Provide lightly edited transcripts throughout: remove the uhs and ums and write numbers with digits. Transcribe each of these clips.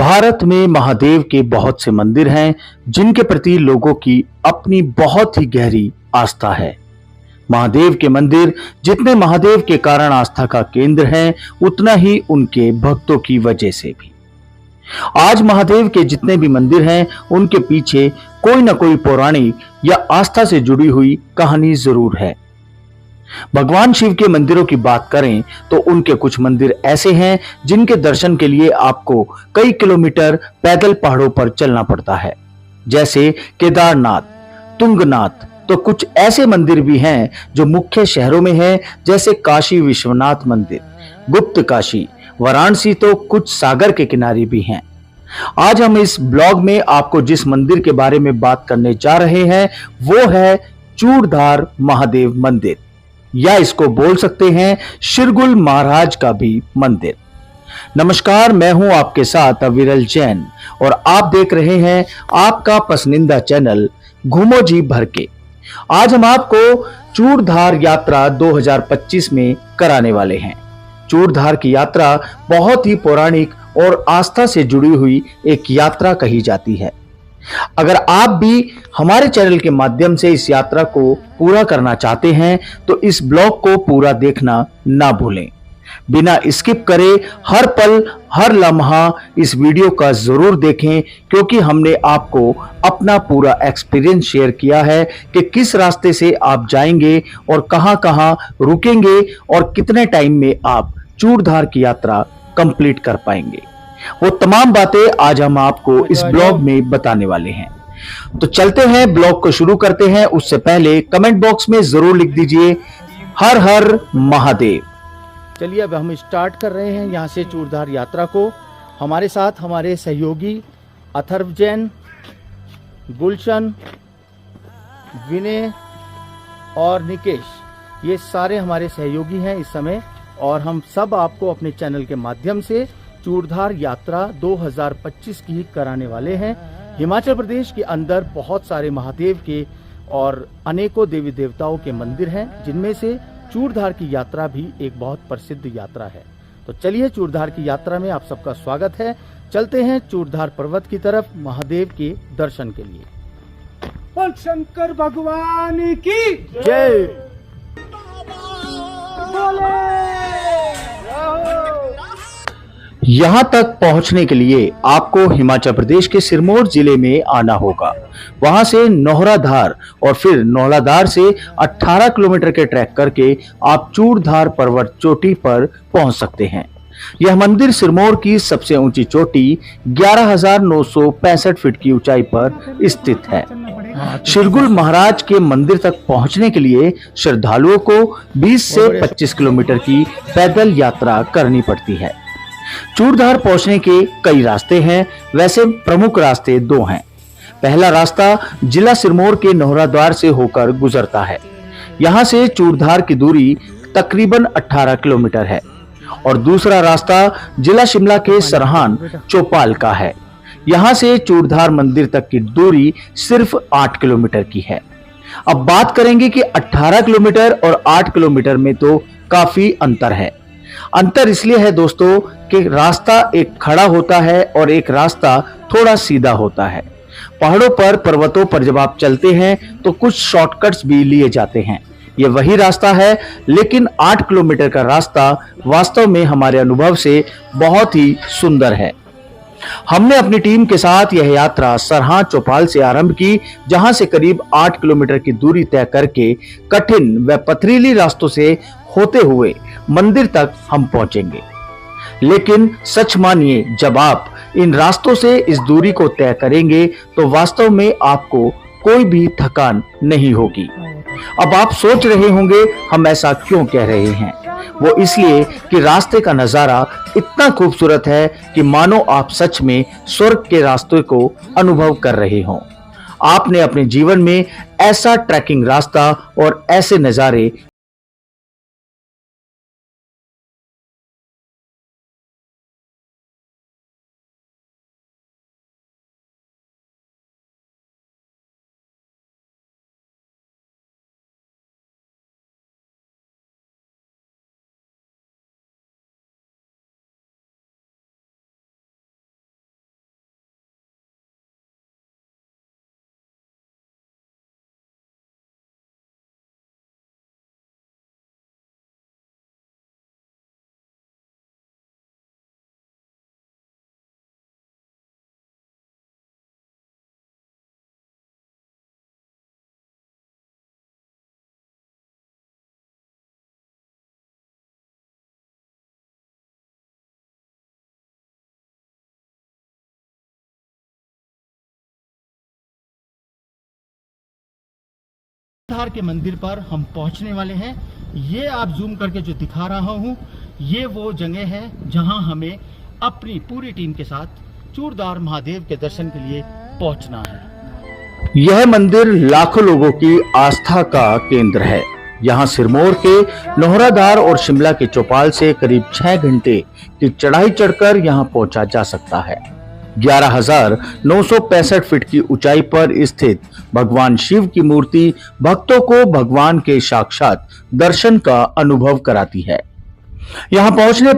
भारत में महादेव के बहुत से मंदिर हैं जिनके प्रति लोगों की अपनी बहुत ही गहरी आस्था है। महादेव के मंदिर जितने महादेव के कारण आस्था का केंद्र हैं, उतना ही उनके भक्तों की वजह से भी। आज महादेव के जितने भी मंदिर हैं, उनके पीछे कोई ना कोई पौराणिक या आस्था से जुड़ी हुई कहानी जरूर है। भगवान शिव के मंदिरों की बात करें तो उनके कुछ मंदिर ऐसे हैं जिनके दर्शन के लिए आपको कई किलोमीटर पैदल पहाड़ों पर चलना पड़ता है, जैसे केदारनाथ, तुंगनाथ। तो कुछ ऐसे मंदिर भी हैं जो मुख्य शहरों में हैं, जैसे काशी विश्वनाथ मंदिर, गुप्त काशी, वाराणसी। तो कुछ सागर के किनारे भी हैं। आज हम इस ब्लॉग में आपको जिस मंदिर के बारे में बात करने जा रहे हैं वो है चूड़धार महादेव मंदिर, या इसको बोल सकते हैं शिरगुल महाराज का भी मंदिर। नमस्कार, मैं हूं आपके साथ अविरल जैन और आप देख रहे हैं आपका पसंदीदा चैनल घूमो जी भर के। आज हम आपको चूड़धार यात्रा 2025 में कराने वाले हैं। चूड़धार की यात्रा बहुत ही पौराणिक और आस्था से जुड़ी हुई एक यात्रा कही जाती है। अगर आप भी हमारे चैनल के माध्यम से इस यात्रा को पूरा करना चाहते हैं तो इस ब्लॉग को पूरा देखना ना भूलें। बिना स्किप करे हर पल हर लम्हा इस वीडियो का जरूर देखें, क्योंकि हमने आपको अपना पूरा एक्सपीरियंस शेयर किया है कि किस रास्ते से आप जाएंगे और कहां-कहां रुकेंगे और कितने टाइम में आप चूड़धार की यात्रा कंप्लीट कर पाएंगे। वो तमाम बातें आज हम आपको इस ब्लॉग में बताने वाले हैं। तो चलते हैं, ब्लॉग को शुरू करते हैं। उससे पहले कमेंट बॉक्स में जरूर लिख दीजिए हर हर महादेव। चलिए अब हम स्टार्ट कर रहे हैं यहाँ से चूड़धार यात्रा को। हमारे साथ हमारे सहयोगी अथर्व जैन, गुलशन, विनय और निकेश, ये सारे हमारे सहयोगी हैं इस समय, और हम सब आपको अपने चैनल के माध्यम से चूड़धार यात्रा 2025 की कराने वाले हैं। हिमाचल प्रदेश के अंदर बहुत सारे महादेव के और अनेकों देवी देवताओं के मंदिर हैं, जिनमें से चूड़धार की यात्रा भी एक बहुत प्रसिद्ध यात्रा है। तो चलिए, चूड़धार की यात्रा में आप सबका स्वागत है। चलते हैं चूड़धार पर्वत की तरफ महादेव के दर्शन के लिए। बोल शंकर भगवान की जय। यहां तक पहुंचने के लिए आपको हिमाचल प्रदेश के सिरमौर जिले में आना होगा। वहां से नौहराधार और फिर नौलाधार से 18 किलोमीटर के ट्रैक करके आप चूड़धार पर्वत चोटी पर पहुंच सकते हैं। यह मंदिर सिरमौर की सबसे ऊंची चोटी 11,965 फीट की ऊंचाई पर स्थित है। शिरगुल महाराज के मंदिर तक पहुंचने के लिए श्रद्धालुओं को 20 से 25 किलोमीटर की पैदल यात्रा करनी पड़ती है। चूड़धार पहुंचने के कई रास्ते हैं, वैसे प्रमुख रास्ते दो हैं। पहला रास्ता जिला सिरमौर के नौहराद्वार से होकर गुजरता है। यहां से चूड़धार की दूरी तकरीबन 18 किलोमीटर है, और दूसरा रास्ता जिला शिमला के सरहान चौपाल का है। यहां से चूड़धार मंदिर तक की दूरी सिर्फ 8 किलोमीटर की है। अब बात करेंगे कि 18 किलोमीटर और 8 किलोमीटर में तो काफी अंतर है। अंतर इसलिए है दोस्तों कि रास्ता एक खड़ा होता है और एक रास्ता थोड़ा सीधा होता है। पहाड़ों पर, पर्वतों पर जब आप चलते हैं तो कुछ शॉर्टकट्स भी लिए जाते हैं। ये वही रास्ता है, लेकिन 8 किलोमीटर का रास्ता वास्तव में हमारे अनुभव से बहुत ही सुंदर है। हमने अपनी टीम के साथ यह यात्रा सरहां चौपाल से आरंभ की, जहां से करीब 8 किलोमीटर की दूरी तय करके कठिन व पथरीली रास्तों से होते हुए मंदिर तक हम पहुंचेंगे। लेकिन सच मानिए, जब आप इन रास्तों से इस दूरी को तय करेंगे तो वास्तव में आपको कोई भी थकान नहीं होगी। अब आप सोच रहे होंगे हम ऐसा क्यों कह रहे हैं। वो इसलिए कि रास्ते का नजारा इतना खूबसूरत है कि मानो आप सच में स्वर्ग के रास्ते को अनुभव कर रहे हों। आपने अपने जीवन में ऐसा ट्रैकिंग रास्ता और ऐसे नजारे चूड़धार के मंदिर पर हम पहुंचने वाले हैं। ये आप जूम करके जो दिखा रहा हूं, ये वो जगह है जहां हमें अपनी पूरी टीम के साथ चूड़धार महादेव के दर्शन के लिए पहुंचना है। यह मंदिर लाखों लोगों की आस्था का केंद्र है। यहाँ सिरमौर के लोहराधार और शिमला के चौपाल से करीब 6 घंटे की चढ़ाई चढ़कर यहाँ पहुंचा जा सकता है। 11,965 फीट की ऊंचाई पर स्थित भगवान शिव की मूर्ति भक्तों को भगवान के साक्षात दर्शन का अनुभव कराती है। यहाँ पहुंचने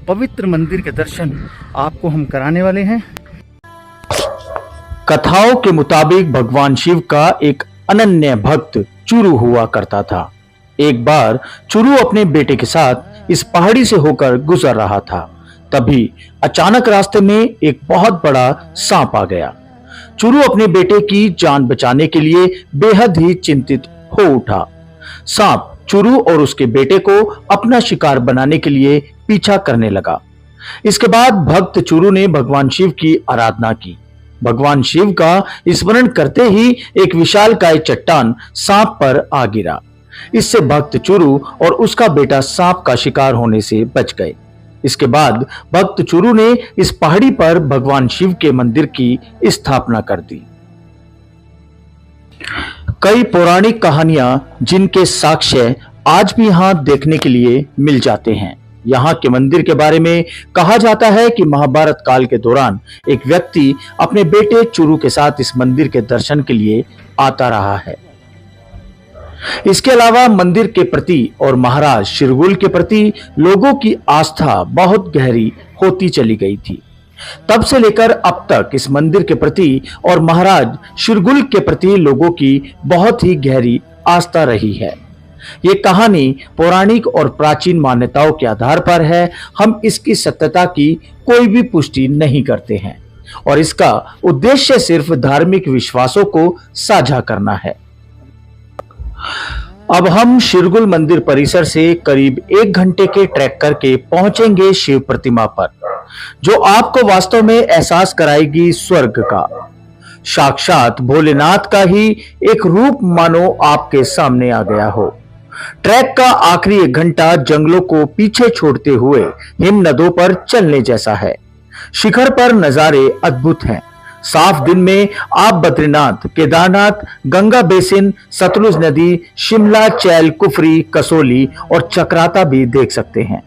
पवित्र मंदिर के दर्शन आपको हम कराने वाले हैं। कथाओं के मुताबिक भगवान शिव का एक अनन्य भक्त चुरू हुआ करता था। एक बार चुरू अपने बेटे के साथ इस पहाड़ी से होकर गुजर रहा था। तभी अचानक रास्ते में एक बहुत बड़ा सांप आ गया। चुरू अपने बेटे की जान बचाने के लिए बेहद ही चिंतित हो उठा। सांप चुरू और उसके बेटे को अपना शिकार बनाने के लिए पीछा करने लगा। इसके बाद भक्त चुरू ने भगवान शिव की आराधना की। भगवान शिव का स्मरण करते ही एक विशालकाय चट्टान सांप पर आ गिरा। इससे भक्त चुरू और उसका बेटा सांप का शिकार होने से बच गए। इसके बाद भक्त चुरू ने इस पहाड़ी पर भगवान शिव के मंदिर की स्थापना कर दी। कई पौराणिक कहानियां जिनके साक्ष्य आज भी यहां देखने के लिए मिल जाते हैं। यहाँ के मंदिर के बारे में कहा जाता है कि महाभारत काल के दौरान एक व्यक्ति अपने बेटे चुरू के साथ इस मंदिर के दर्शन के लिए आता रहा है। इसके अलावा मंदिर के प्रति और महाराज शिरगुल के प्रति लोगों की आस्था बहुत गहरी होती चली गई थी। तब से लेकर अब तक इस मंदिर के प्रति और महाराज शिरगुल के प्रति लोगों की बहुत ही गहरी आस्था रही है। ये कहानी पौराणिक और प्राचीन मान्यताओं के आधार पर है। हम इसकी सत्यता की कोई भी पुष्टि नहीं करते हैं और इसका उद्देश्य सिर्फ धार्मिक विश्वासों को साझा करना है। अब हम शिरगुल मंदिर परिसर से करीब 1 घंटे के ट्रैक करके पहुंचेंगे शिव प्रतिमा पर, जो आपको वास्तव में एहसास कराएगी स्वर्ग का। साक्षात भोलेनाथ का ही एक रूप मानो आपके सामने आ गया हो। ट्रैक का आखिरी 1 घंटा जंगलों को पीछे छोड़ते हुए हिम नदों पर चलने जैसा है। शिखर पर नजारे अद्भुत हैं। साफ दिन में आप बद्रीनाथ, केदारनाथ, गंगा बेसिन, सतलुज नदी, शिमला, चैल, कुफरी, कसोली और चक्राता भी देख सकते हैं।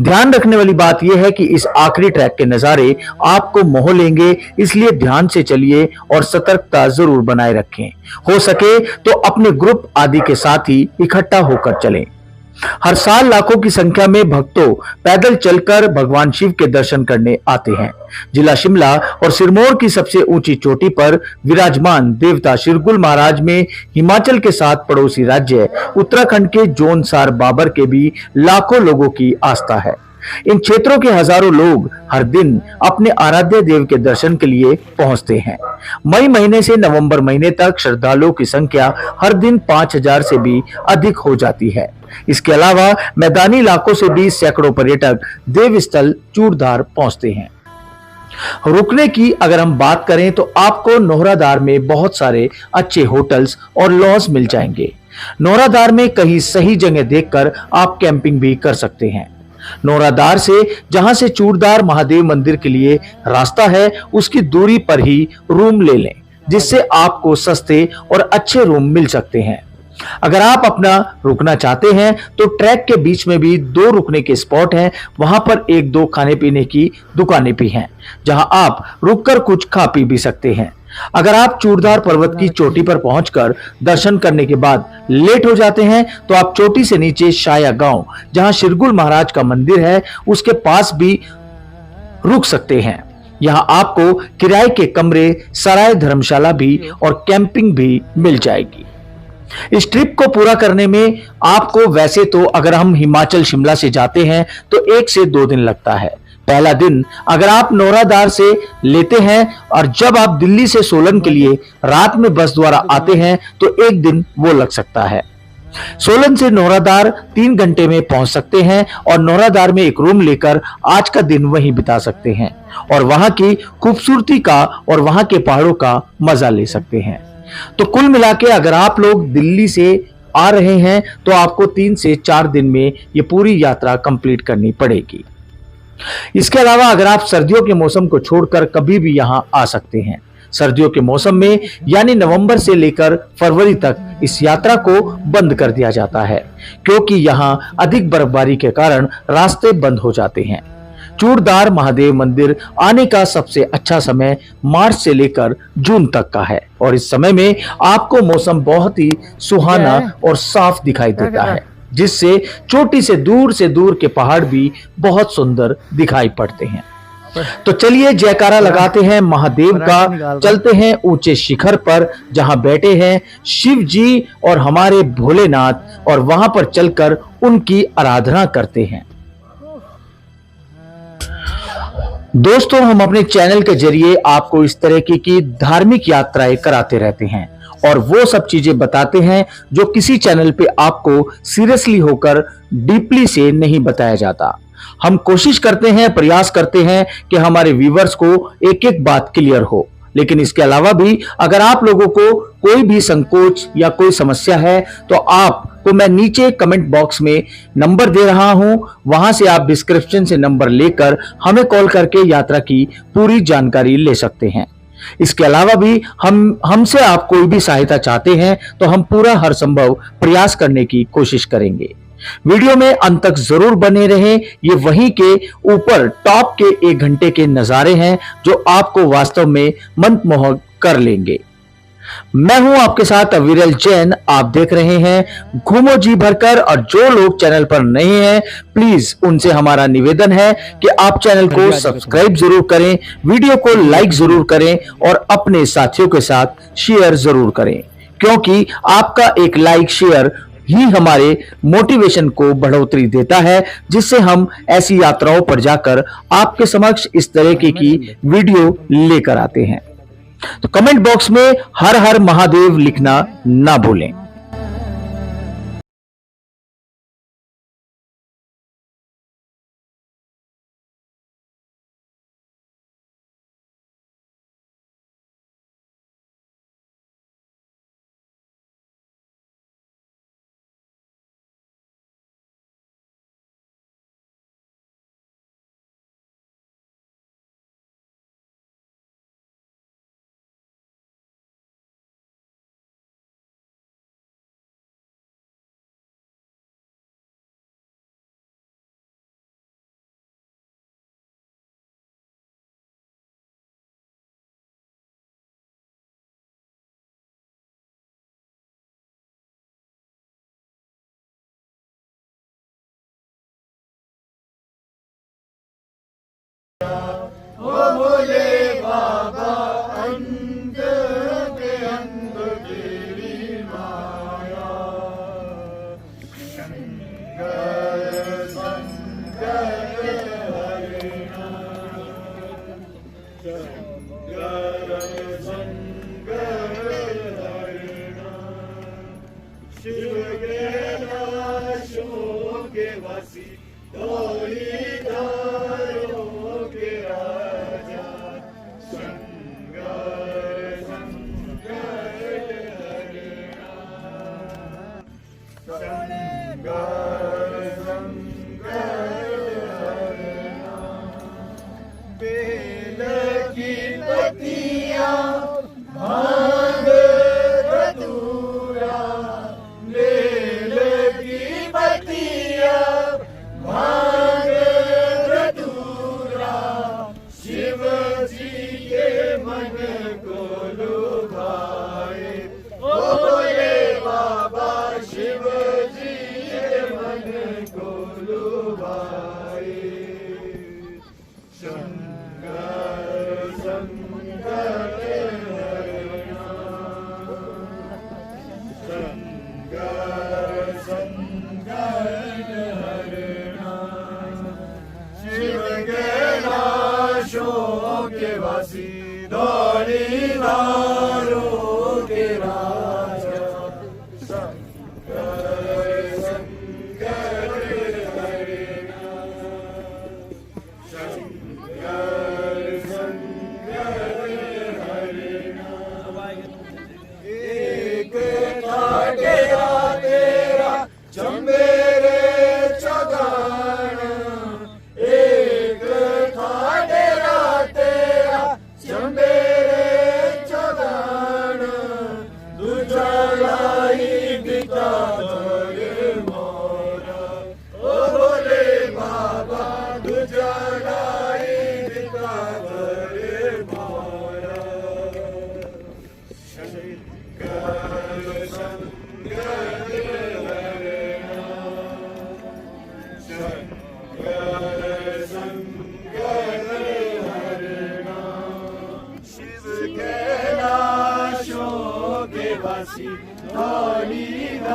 ध्यान रखने वाली बात यह है कि इस आखिरी ट्रैक के नजारे आपको मोह लेंगे, इसलिए ध्यान से चलिए और सतर्कता जरूर बनाए रखें। हो सके तो अपने ग्रुप आदि के साथ ही इकट्ठा होकर चलें। हर साल लाखों की संख्या में भक्तों पैदल चलकर भगवान शिव के दर्शन करने आते हैं। जिला शिमला और सिरमौर की सबसे ऊंची चोटी पर विराजमान देवता शिरगुल महाराज में हिमाचल के साथ पड़ोसी राज्य उत्तराखंड के जोनसार बाबर के भी लाखों लोगों की आस्था है। इन क्षेत्रों के हजारों लोग हर दिन अपने आराध्य देव के दर्शन के लिए पहुंचते हैं। मई महीने से नवंबर महीने तक श्रद्धालुओं की संख्या हर दिन 5000 से भी अधिक हो जाती है। इसके अलावा मैदानी इलाकों से भी सैकड़ों पर्यटक देवस्थल चूड़धार पहुंचते हैं। रुकने की अगर हम बात करें तो आपको नोहरादार में बहुत सारे अच्छे होटल्स और लॉज मिल जाएंगे। नोहरादार में कहीं सही जगह देखकर आप कैंपिंग भी कर सकते हैं। नोहरादार से जहां से चूड़धार महादेव मंदिर के लिए रास्ता है, उसकी दूरी पर ही रूम ले लें, जिससे आपको सस्ते और अच्छे रूम मिल सकते हैं। अगर आप अपना रुकना चाहते हैं तो ट्रैक के बीच में भी 2 रुकने के स्पॉट हैं। वहां पर 1-2 खाने पीने की दुकानें भी हैं, जहां आप रुककर कुछ खा पी भी सकते हैं। अगर आप चूड़धार पर्वत की चोटी पर पहुंचकर दर्शन करने के बाद लेट हो जाते हैं तो आप चोटी से नीचे शाया गांव, जहां शिरगुल महाराज का मंदिर है, उसके पास भी रुक सकते हैं। यहां आपको किराए के कमरे, सराय, धर्मशाला भी और कैंपिंग भी मिल जाएगी। इस ट्रिप को पूरा करने में आपको वैसे तो अगर हम हिमाचल शिमला से जाते हैं तो 1 से 2 दिन लगता है। पहला दिन अगर आप नोहरादार से लेते हैं और जब आप दिल्ली से सोलन के लिए रात में बस द्वारा आते हैं तो 1 दिन वो लग सकता है। सोलन से नोहरादार 3 घंटे में पहुंच सकते हैं और नोहरादार में एक रूम लेकर आज का दिन वहीं बिता सकते हैं और वहां की खूबसूरती का और वहां के पहाड़ों का मजा ले सकते हैं। तो कुल मिला के अगर आप लोग दिल्ली से आ रहे हैं तो आपको 3 से 4 दिन में ये पूरी यात्रा कंप्लीट करनी पड़ेगी। इसके अलावा अगर आप सर्दियों के मौसम को छोड़कर कभी भी यहां आ सकते हैं। सर्दियों के मौसम में यानी नवंबर से लेकर फरवरी तक इस यात्रा को बंद कर दिया जाता है, क्योंकि यहां अधिक बर्फबारी के कारण रास्ते बंद हो जाते हैं। चूड़धार महादेव मंदिर आने का सबसे अच्छा समय मार्च से लेकर जून तक का है और इस समय में आपको मौसम बहुत ही सुहाना और साफ दिखाई देता है। जिससे चोटी से दूर के पहाड़ भी बहुत सुंदर दिखाई पड़ते हैं। तो चलिए जयकारा लगाते हैं महादेव का, चलते हैं ऊंचे शिखर पर जहां बैठे हैं शिव जी और हमारे भोलेनाथ, और वहां पर चलकर उनकी आराधना करते हैं। दोस्तों, हम अपने चैनल के जरिए आपको इस तरह की धार्मिक यात्राएं कराते रहते हैं और वो सब चीजें बताते हैं जो किसी चैनल पे आपको सीरियसली होकर डीपली से नहीं बताया जाता। हम कोशिश करते हैं, प्रयास करते हैं कि हमारे व्यूअर्स को एक एक बात क्लियर हो, लेकिन इसके अलावा भी अगर आप लोगों को कोई भी संकोच या कोई समस्या है तो आपको मैं नीचे कमेंट बॉक्स में नंबर दे रहा हूं, वहां से आप डिस्क्रिप्शन से नंबर लेकर हमें कॉल करके यात्रा की पूरी जानकारी ले सकते हैं। इसके अलावा भी हमसे आप कोई भी सहायता चाहते हैं तो हम पूरा हर संभव प्रयास करने की कोशिश करेंगे। वीडियो में अंत तक जरूर बने रहें। ये वहीं के ऊपर टॉप के 1 घंटे के नजारे हैं जो आपको वास्तव में मंत्रमोहक कर लेंगे। मैं हूं आपके साथ अविरल जैन, आप देख रहे हैं घूमो जी भरकर। और जो लोग चैनल पर नए हैं प्लीज उनसे हमारा निवेदन है कि आप चैनल को सब्सक्राइब जरूर करें, वीडियो को लाइक जरूर करें और अपने साथियों के साथ शेयर जरूर करें, क्योंकि आपका एक लाइक शेयर ही हमारे मोटिवेशन को बढ़ोतरी देता है, जिससे हम ऐसी यात्राओं पर जाकर आपके समक्ष इस तरह की वीडियो लेकर आते हैं। तो कमेंट बॉक्स में हर हर महादेव लिखना ना भूलें। काशी धौलीधारों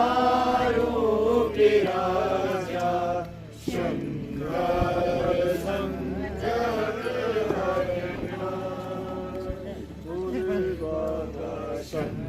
के राजा शंकर शंकर